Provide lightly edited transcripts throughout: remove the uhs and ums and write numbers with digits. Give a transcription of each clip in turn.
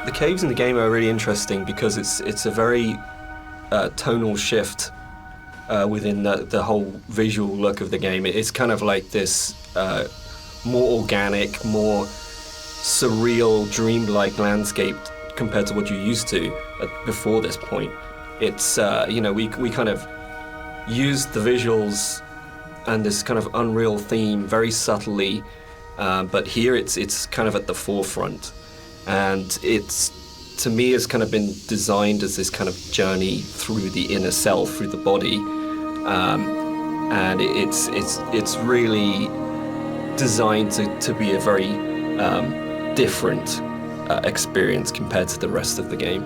The caves in the game are really interesting because it's a very tonal shift within the whole visual look of the game. It's kind of like this more organic, more surreal, dreamlike landscape compared to what you're used to before this point. It's we kind of used the visuals and this kind of unreal theme very subtly, but here it's kind of at the forefront, and it's, to me, has kind of been designed as this kind of journey through the inner self, through the body, and it's really designed to be a very different experience compared to the rest of the game.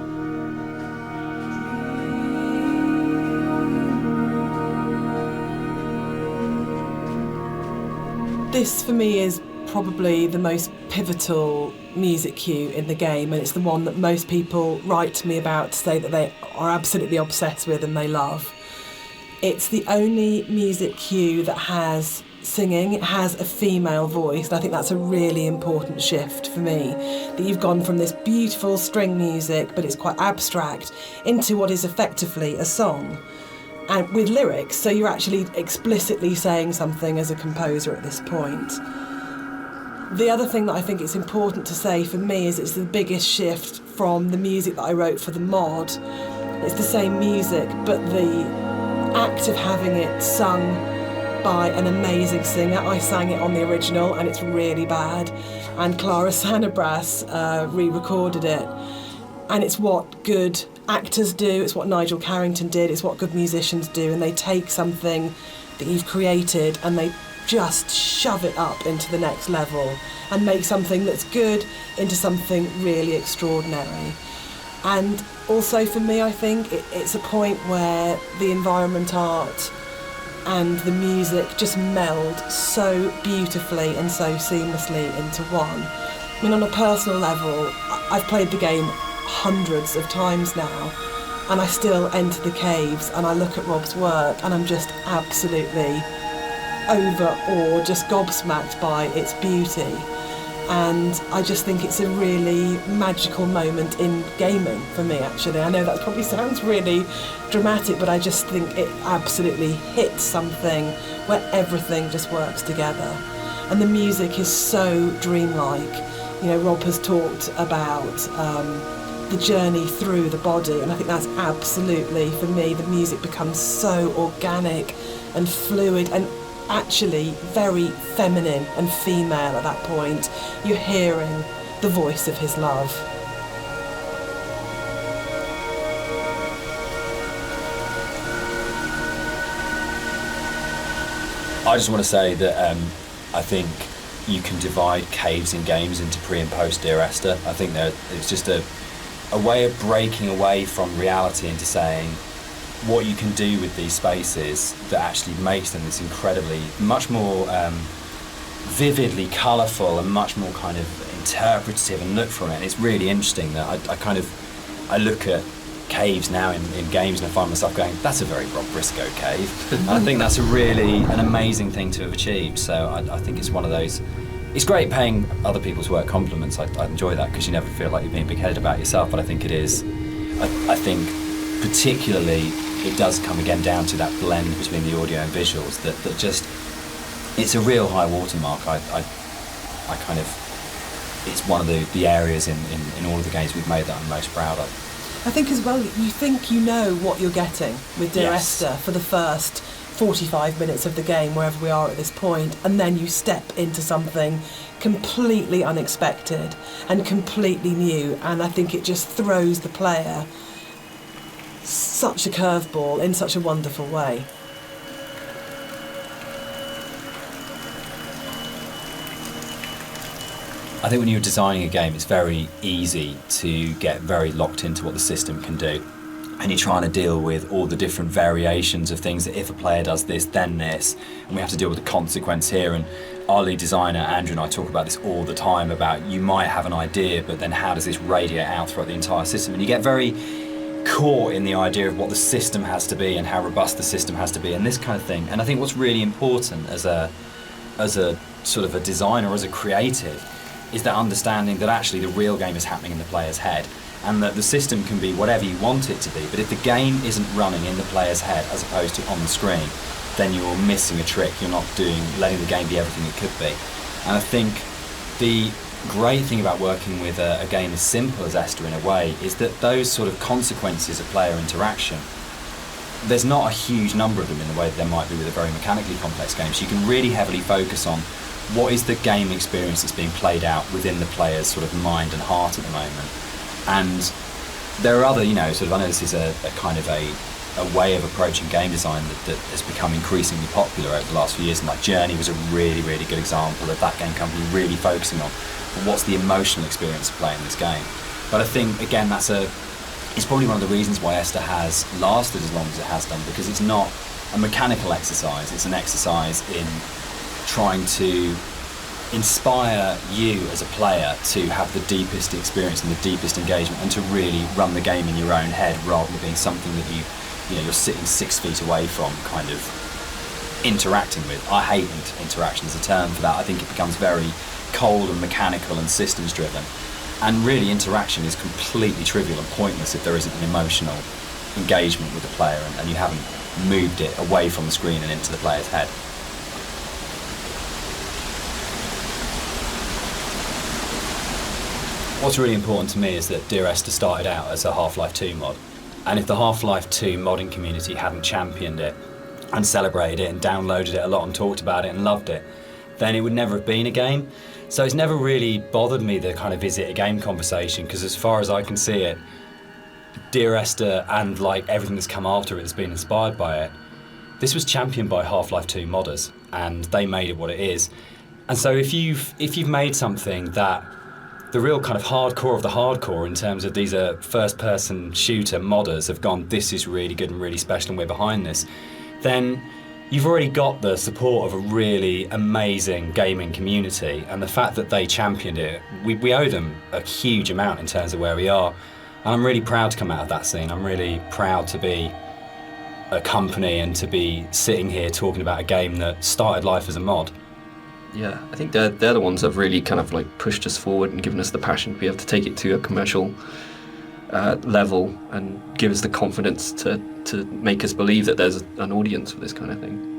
This, for me, is probably the most pivotal music cue in the game, and it's the one that most people write to me about to say that they are absolutely obsessed with and they love. It's the only music cue that has singing. It has a female voice, and I think that's a really important shift for me, that you've gone from this beautiful string music, but it's quite abstract, into what is effectively a song, and with lyrics, so you're actually explicitly saying something as a composer at this point. The other thing that I think it's important to say for me is it's the biggest shift from the music that I wrote for the mod. It's the same music, but the act of having it sung by an amazing singer. I sang it on the original and it's really bad, and Clara Sanabras re-recorded it, and it's what good actors do, it's what Nigel Carrington did, it's what good musicians do, and they take something that you've created and they just shove it up into the next level and make something that's good into something really extraordinary. And also for me, I think it's a point where the environment art and the music just meld so beautifully and so seamlessly into one. I mean, on a personal level, I've played the game hundreds of times now, and I still enter the caves and I look at Rob's work and I'm just absolutely overawed, just gobsmacked by its beauty. And I just think it's a really magical moment in gaming for me, actually. I know that probably sounds really dramatic, but I just think it absolutely hits something where everything just works together. And the music is so dreamlike. You know, Rob has talked about the journey through the body, and I think that's absolutely, for me, the music becomes so organic and fluid and actually very feminine and female at that point. You're hearing the voice of his love. I just want to say that I think you can divide caves in games into pre and post Dear Esther. I think that it's just a way of breaking away from reality into saying what you can do with these spaces that actually makes them this incredibly, much more vividly colourful and much more kind of interpretative and look from it. And it's really interesting that I look at caves now in games and I find myself going, that's a very Rob Briscoe cave. And I think that's an amazing thing to have achieved. So I think it's one of those, it's great paying other people's work compliments. I enjoy that because you never feel like you're being big-headed about yourself, but I think it is, I think particularly it does come again down to that blend between the audio and visuals that just, it's a real high watermark. I kind of, it's one of the areas in all of the games we've made that I'm most proud of. I think as well, you think you know what you're getting with Dear Yes. Esther for the first 45 minutes of the game, wherever we are at this point, and then you step into something completely unexpected and completely new, and I think it just throws the player such a curveball in such a wonderful way. I think when you're designing a game, it's very easy to get very locked into what the system can do. And you're trying to deal with all the different variations of things that if a player does this, then this. And we have to deal with the consequence here. And our lead designer, Andrew, and I talk about this all the time about you might have an idea, but then how does this radiate out throughout the entire system? And you get very caught in the idea of what the system has to be and how robust the system has to be and this kind of thing. And I think what's really important as a sort of a designer, as a creative, is that understanding that actually the real game is happening in the player's head, and that the system can be whatever you want it to be, but if the game isn't running in the player's head as opposed to on the screen, then you're missing a trick. You're not letting the game be everything it could be. And I think the great thing about working with a game as simple as Esther in a way is that those sort of consequences of player interaction, there's not a huge number of them in the way that there might be with a very mechanically complex game. So you can really heavily focus on what is the game experience that's being played out within the player's sort of mind and heart at the moment. And there are other, sort of, I know this is a kind of a way of approaching game design that has become increasingly popular over the last few years, and like Journey was a really, really good example of that game company really focusing on what's the emotional experience of playing this game. But I think, again, it's probably one of the reasons why Esther has lasted as long as it has done, because it's not a mechanical exercise, it's an exercise in trying to inspire you as a player to have the deepest experience and the deepest engagement, and to really run the game in your own head rather than being something that you're sitting 6 feet away from kind of interacting with. I hate interaction as a term for that. I think it becomes very cold and mechanical and systems driven, and really interaction is completely trivial and pointless if there isn't an emotional engagement with the player and you haven't moved it away from the screen and into the player's head. What's really important to me is that Dear Esther started out as a Half-Life 2 mod, and if the Half-Life 2 modding community hadn't championed it and celebrated it and downloaded it a lot and talked about it and loved it, then it would never have been a game. So it's never really bothered me, the kind of is it a game conversation, because as far as I can see it, Dear Esther and like everything that's come after it that's been inspired by it, this was championed by Half-Life 2 modders, and they made it what it is. And so if you've made something that the real kind of hardcore of the hardcore, in terms of these are first-person shooter modders, have gone, this is really good and really special and we're behind this, then you've already got the support of a really amazing gaming community, and the fact that they championed it, we owe them a huge amount in terms of where we are. And I'm really proud to come out of that scene. I'm really proud to be a company and to be sitting here talking about a game that started life as a mod. Yeah, I think they're the ones that have really kind of like pushed us forward and given us the passion to be able to take it to a commercial level, and give us the confidence to make us believe that there's an audience for this kind of thing.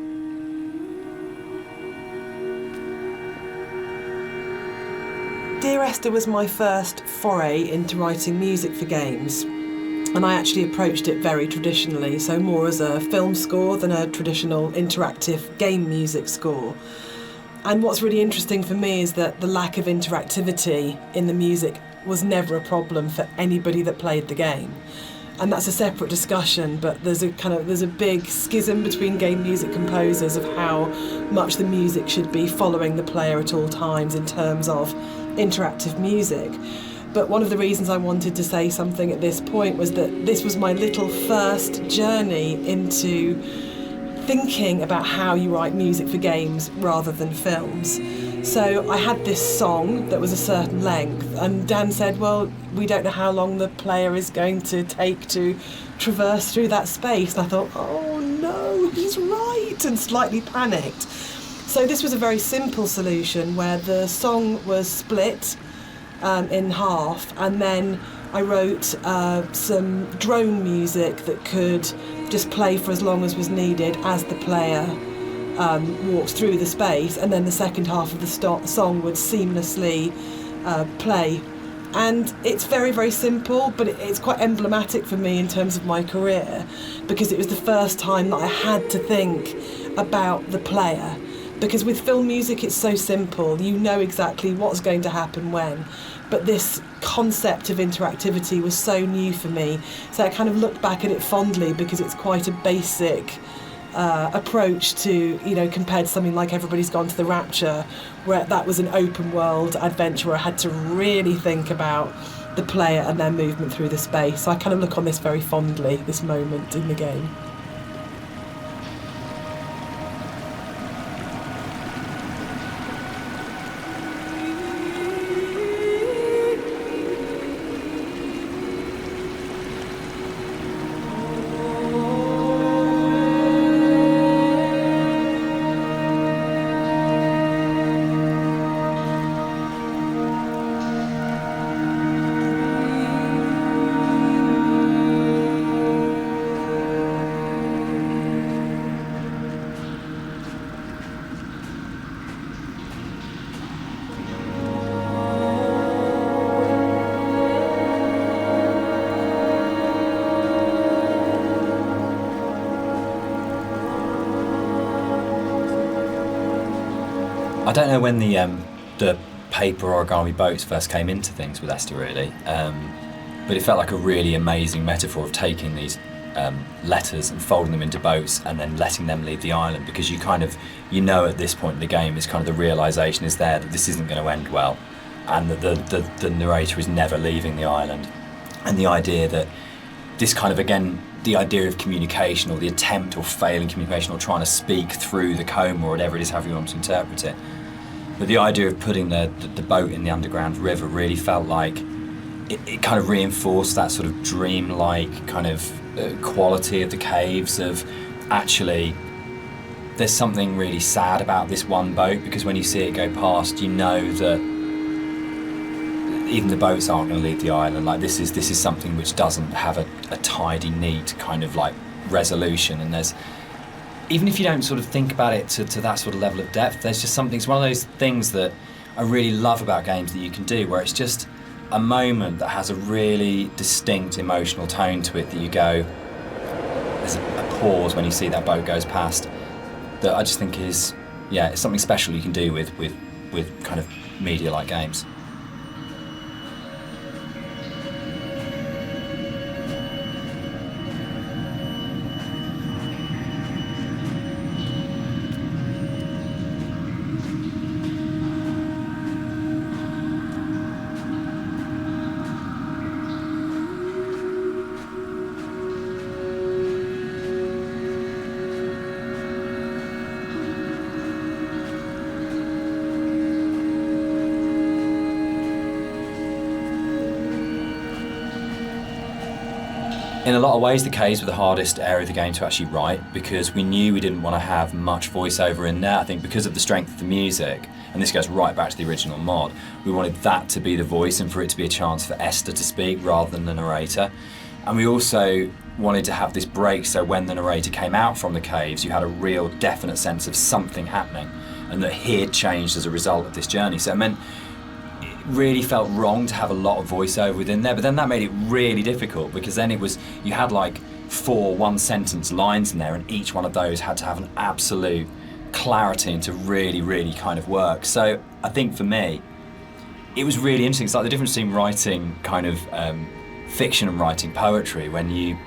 Dear Esther was my first foray into writing music for games, and I actually approached it very traditionally, so more as a film score than a traditional interactive game music score. And what's really interesting for me is that the lack of interactivity in the music was never a problem for anybody that played the game. And that's a separate discussion, but there's a big schism between game music composers of how much the music should be following the player at all times in terms of interactive music. But one of the reasons I wanted to say something at this point was that this was my little first journey into thinking about how you write music for games rather than films. So I had this song that was a certain length, and Dan said, well, we don't know how long the player is going to take to traverse through that space. And I thought, oh no, he's right, and slightly panicked. So this was a very simple solution where the song was split in half, and then I wrote some drone music that could just play for as long as was needed as the player walked through the space, and then the second half of the song would seamlessly play. And it's very, very simple, but it's quite emblematic for me in terms of my career, because it was the first time that I had to think about the player. Because with film music, it's so simple. You know exactly what's going to happen when. But this concept of interactivity was so new for me. So I kind of look back at it fondly, because it's quite a basic approach to, compared to something like Everybody's Gone to the Rapture, where that was an open world adventure where I had to really think about the player and their movement through the space. So I kind of look on this very fondly, this moment in the game. don't know when the paper origami boats first came into things with Esther, really, but it felt like a really amazing metaphor of taking these letters and folding them into boats and then letting them leave the island, because you know at this point in the game, it's kind of the realisation is there that this isn't going to end well, and that the narrator is never leaving the island. And the idea that this kind of, again, the idea of communication, or the attempt or failing communication, or trying to speak through the coma, or whatever it is, however you want to interpret it. But the idea of putting the boat in the underground river really felt like it kind of reinforced that sort of dreamlike kind of quality of the caves, of actually there's something really sad about this one boat, because when you see it go past, you know that even the boats aren't going to leave the island. Like this is something which doesn't have a tidy, neat kind of like resolution, and there's, even if you don't sort of think about it to that sort of level of depth, there's just something, it's one of those things that I really love about games that you can do, where it's just a moment that has a really distinct emotional tone to it, that you go, there's a pause when you see that boat goes past, that I just think is, yeah, it's something special you can do with kind of media like games. In a lot of ways, the caves were the hardest area of the game to actually write, because we knew we didn't want to have much voiceover in there. I think because of the strength of the music, and this goes right back to the original mod, we wanted that to be the voice and for it to be a chance for Esther to speak rather than the narrator. And we also wanted to have this break, so when the narrator came out from the caves, you had a real definite sense of something happening, and that he had changed as a result of this journey. So it meant really felt wrong to have a lot of voiceover within there, but then that made it really difficult, because then it was, you had like 4 one-sentence lines in there, and each one of those had to have an absolute clarity and to really kind of work. So I think for me, it was really interesting. It's like the difference between writing kind of fiction and writing poetry. When you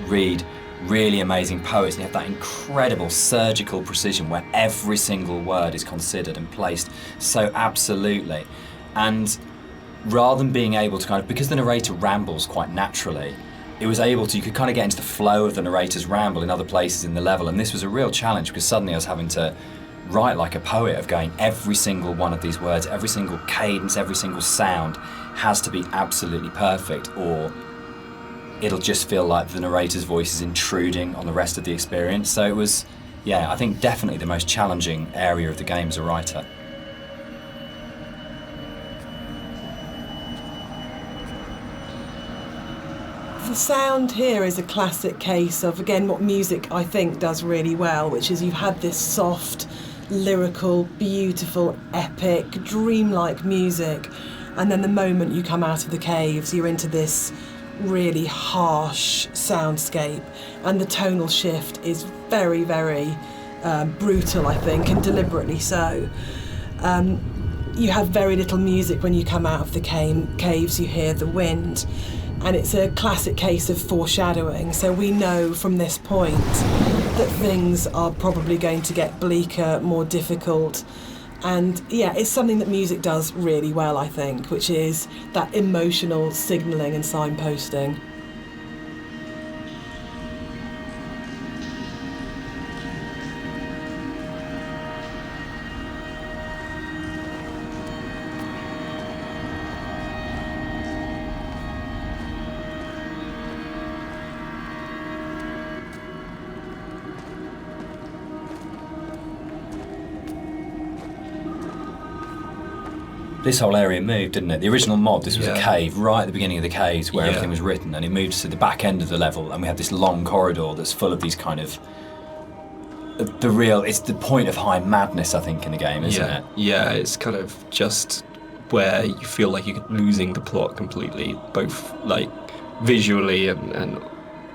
read really amazing poets and you have that incredible surgical precision where every single word is considered and placed so absolutely, and rather than being able to kind of, because the narrator rambles quite naturally, it was able to, you could kind of get into the flow of the narrator's ramble in other places in the level, and this was a real challenge, because suddenly I was having to write like a poet, of going, every single one of these words, every single cadence, every single sound has to be absolutely perfect, or it'll just feel like the narrator's voice is intruding on the rest of the experience. So it was, yeah, I think definitely the most challenging area of the game as a writer. The sound here is a classic case of, again, what music I think does really well, which is you've had this soft, lyrical, beautiful, epic, dreamlike music, and then the moment you come out of the caves, you're into this really harsh soundscape, and the tonal shift is very brutal, I think, and deliberately so. You have very little music when you come out of the caves. You hear the wind, and it's a classic case of foreshadowing, so we know from this point that things are probably going to get bleaker, more difficult. And yeah, it's something that music does really well, I think, which is that emotional signalling and signposting. This whole area moved, didn't it? The original mod, this was a Yeah. cave right at the beginning of the caves where Yeah. everything was written, and it moved to the back end of the level, and we have this long corridor that's full of these kind of it's the point of high madness, I think, in the game, isn't it? Yeah, it's kind of just where you feel like you're losing the plot completely, both like visually and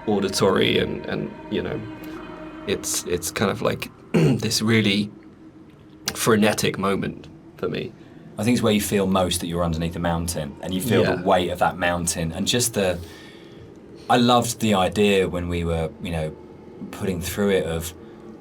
auditory, and you know, it's kind of like this really frenetic moment for me. I think it's where you feel most that you're underneath a mountain, and you feel the weight of that mountain, and just I loved the idea when we were, putting through it of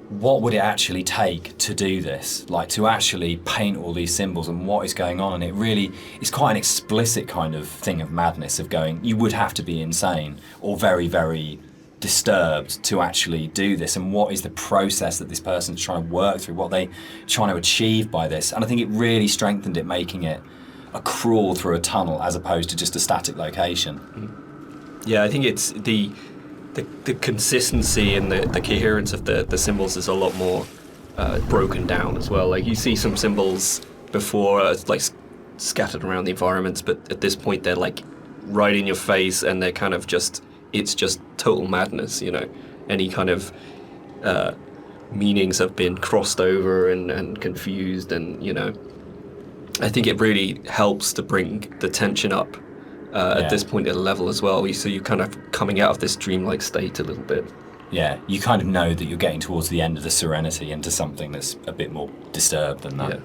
what would it actually take to do this, like to actually paint all these symbols and what is going on. And it really is quite an explicit kind of thing of madness of going, you would have to be insane or very, very disturbed to actually do this, and what is the process that this person's trying to work through, what they trying to achieve by this. And I think it really strengthened it, making it a crawl through a tunnel as opposed to just a static location. Yeah, I think it's the consistency and the coherence of the symbols is a lot more broken down as well. Like you see some symbols before like scattered around the environments, but at this point they're like right in your face, and they're kind of it's just total madness, Any kind of meanings have been crossed over and confused, and I think it really helps to bring the tension up at this point at a level as well. So you're kind of coming out of this dreamlike state a little bit. Yeah, you kind of know that you're getting towards the end of the serenity into something that's a bit more disturbed than that. Yeah.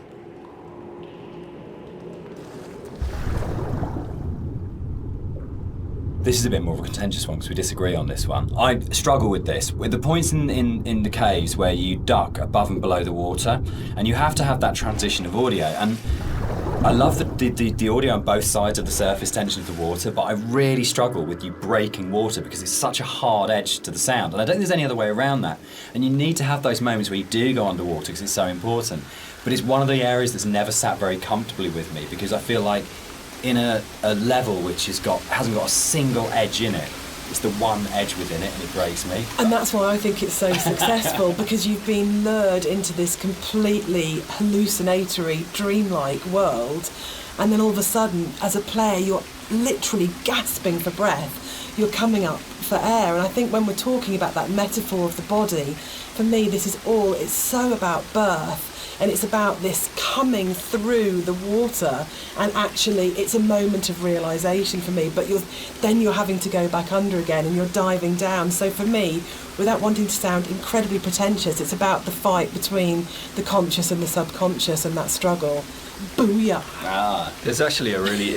This is a bit more of a contentious one because we disagree on this one. I struggle with this. With the points in the caves where you duck above and below the water, and you have to have that transition of audio. And I love the audio on both sides of the surface tension of the water, but I really struggle with you breaking water because it's such a hard edge to the sound. And I don't think there's any other way around that. And you need to have those moments where you do go underwater because it's so important. But it's one of the areas that's never sat very comfortably with me, because I feel like in a level which hasn't got a single edge in it, it's the one edge within it, and it breaks me. And that's why I think it's so successful, because you've been lured into this completely hallucinatory, dreamlike world, and then all of a sudden, as a player, you're literally gasping for breath. You're coming up for air. And I think when we're talking about that metaphor of the body, for me, it's so about birth. And it's about this coming through the water, and actually it's a moment of realisation for me, but you're having to go back under again, and you're diving down. So for me, without wanting to sound incredibly pretentious, it's about the fight between the conscious and the subconscious, and that struggle. Booyah! There's actually a really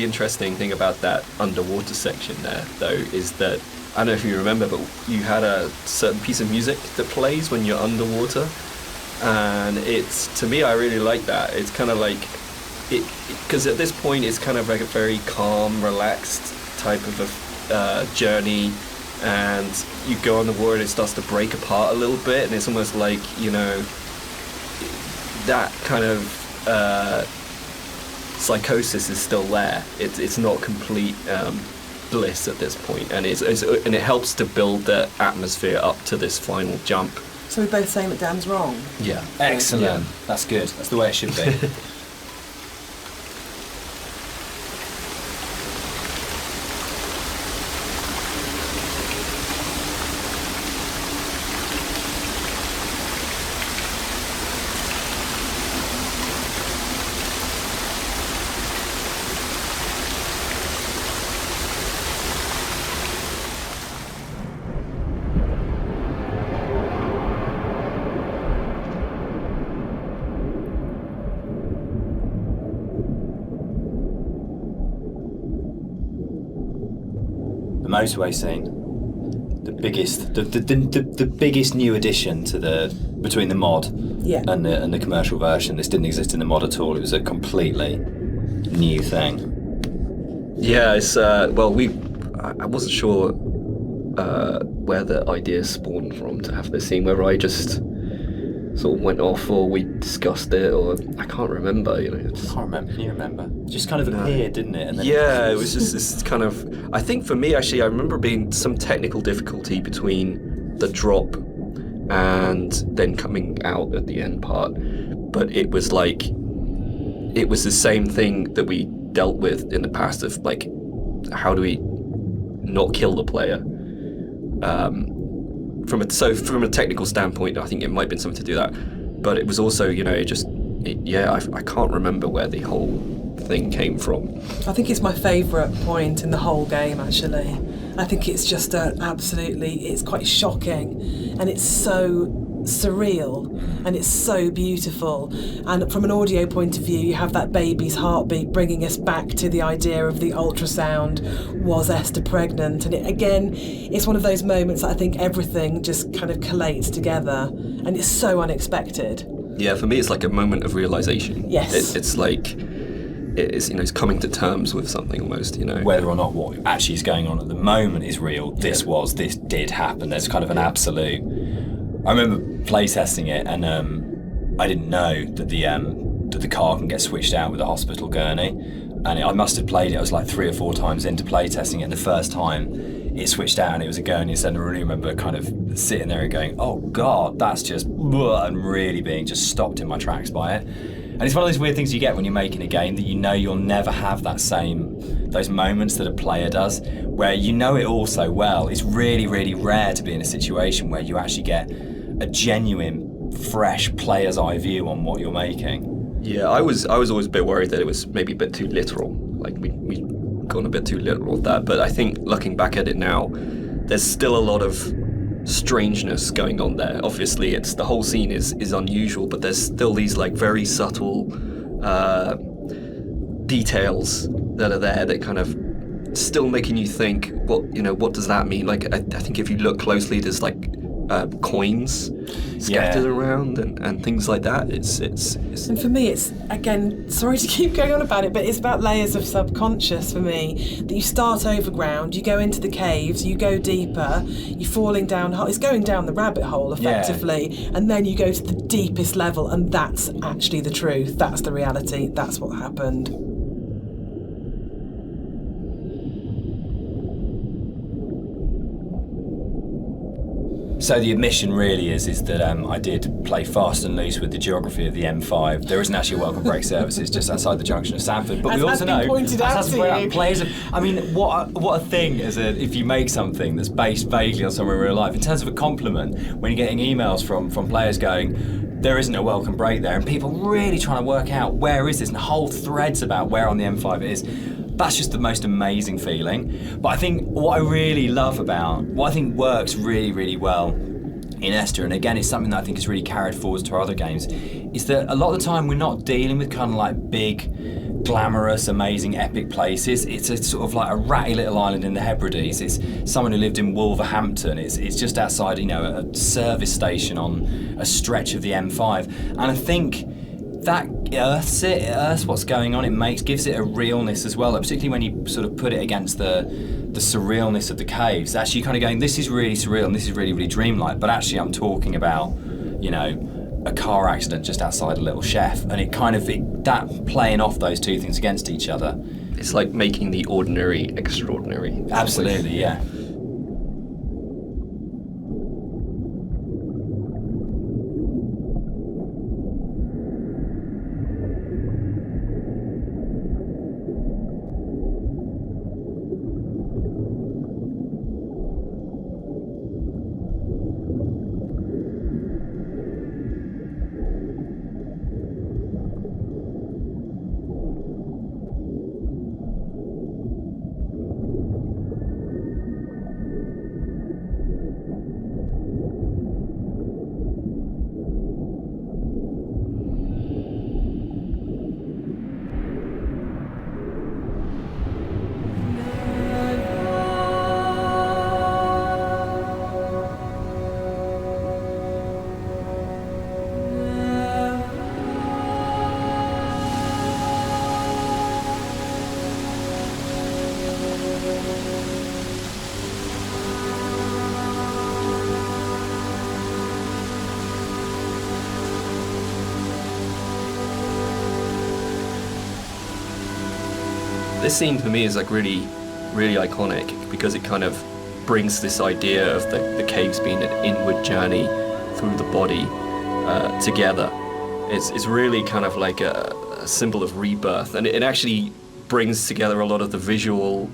interesting thing about that underwater section there, though, is that I don't know if you remember, but you had a certain piece of music that plays when you're underwater, and to me, I really like that. It's kind of like because at this point it's kind of like a very calm, relaxed type of a journey, and you go on the water and it starts to break apart a little bit, and it's almost like that kind of psychosis is still there. It's not complete bliss at this point, and and it helps to build the atmosphere up to this final jump. So we're both saying that Dan's wrong? Yeah. Excellent. Yeah. That's good. That's the way it should be. Motorway scene, the biggest new addition to between the mod and the commercial version. This didn't exist in the mod at all. It was a completely new thing. Yeah, it's I wasn't sure where the idea spawned from to have this scene, whether I just sort of went off or we discussed it, or I can't remember. I can't remember. Can you remember? It just kind of appeared, didn't it? And then it was just this kind of. I think for me, actually, I remember being some technical difficulty between the drop and then coming out at the end part, but it was the same thing that we dealt with in the past of like, how do we not kill the player? From a technical standpoint, I think it might have been something to do that, but it was also, I can't remember where the whole thing came from. I think it's my favourite point in the whole game, actually. I think it's just it's quite shocking, and it's so surreal, and it's so beautiful. And from an audio point of view, you have that baby's heartbeat bringing us back to the idea of the ultrasound. Was Esther pregnant? And it's one of those moments that I think everything just kind of collates together, and it's so unexpected. Yeah, for me, it's like a moment of realization. Yes. It's like, it's coming to terms with something almost, Whether or not what actually is going on at the moment is real, this did happen. There's kind of an absolute. I remember playtesting it, and I didn't know that the car can get switched out with a hospital gurney. And I must have played it. I was like 3 or 4 times into playtesting it, and the first time it switched out and it was a gurney. And I really remember kind of sitting there and going, "Oh God, that's just," and really being just stopped in my tracks by it. And it's one of those weird things you get when you're making a game, that you'll never have those moments that a player does, where it all so well. It's really, really rare to be in a situation where you actually get a genuine, fresh player's eye view on what you're making. Yeah, I was always a bit worried that it was maybe a bit too literal. Like we gone a bit too literal with that. But I think looking back at it now, there's still a lot of strangeness going on there. Obviously, the whole scene is unusual, but there's still these like very subtle details that are there that kind of still making you think, what does that mean? Like I think if you look closely, there's like coins scattered around and things like that. It's And for me, it's, again, sorry to keep going on about it, but it's about layers of subconscious for me. That you start overground, you go into the caves, you go deeper, you're falling down, it's going down the rabbit hole effectively, and then you go to the deepest level, and that's actually the truth, that's the reality, that's what happened. So the admission really is that I did play fast and loose with the geography of the M5. There isn't actually a welcome break service. It's just outside the junction of Sanford. But we also know, pointed out to you. Players. What a thing if you make something that's based vaguely on somewhere in real life. In terms of a compliment, when you're getting emails from players going, there isn't a welcome break there, and people really trying to work out where is this, and whole threads about where on the M5 it is. That's just the most amazing feeling. But I think what I think works really, really well in Esther, and again, it's something that I think is really carried forward to our other games, is that a lot of the time we're not dealing with kind of like big, glamorous, amazing, epic places. It's a sort of like a ratty little island in the Hebrides. It's someone who lived in Wolverhampton. It's just outside, a service station on a stretch of the M5. And I think that earths what's going on. Gives it a realness as well, particularly when you sort of put it against the surrealness of the caves. Actually, you're kind of going, this is really surreal and this is really, really dreamlike. But actually, I'm talking about, a car accident just outside a little chef, and that playing off those two things against each other. It's like making the ordinary extraordinary. Absolutely, yeah. This scene for me is like really, really iconic because it kind of brings this idea of the caves being an inward journey through the body together. It's really kind of like a symbol of rebirth, and it actually brings together a lot of the visual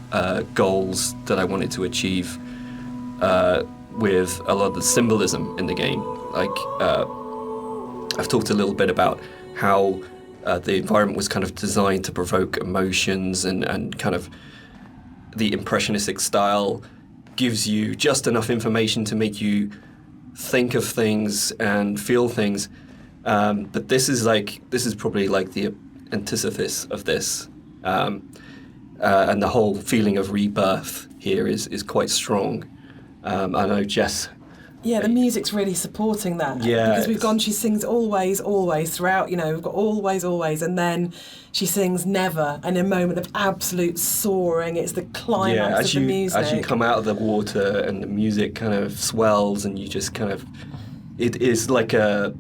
goals that I wanted to achieve with a lot of the symbolism in the game. Like I've talked a little bit about how the environment was kind of designed to provoke emotions, and kind of the impressionistic style gives you just enough information to make you think of things and feel things. But this is probably like the antithesis of this, and the whole feeling of rebirth here is quite strong. I know Jess. Yeah, the music's really supporting that. Yeah, because we've gone. She sings always, always throughout. We've got always, always, and then she sings never. And in a moment of absolute soaring, it's the climax of the music. As you come out of the water and the music kind of swells, and you just kind of, it is like a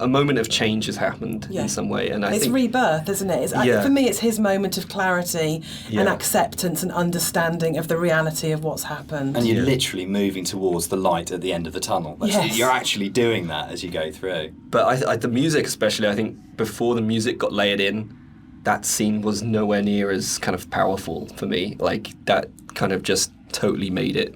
moment of change has happened in some way, and it's rebirth, isn't it? For me, it's his moment of clarity and acceptance and understanding of the reality of what's happened. And you're literally moving towards the light at the end of the tunnel. You're actually doing that as you go through. But the music, especially, I think before the music got layered in, that scene was nowhere near as kind of powerful for me. Like that kind of just totally made it.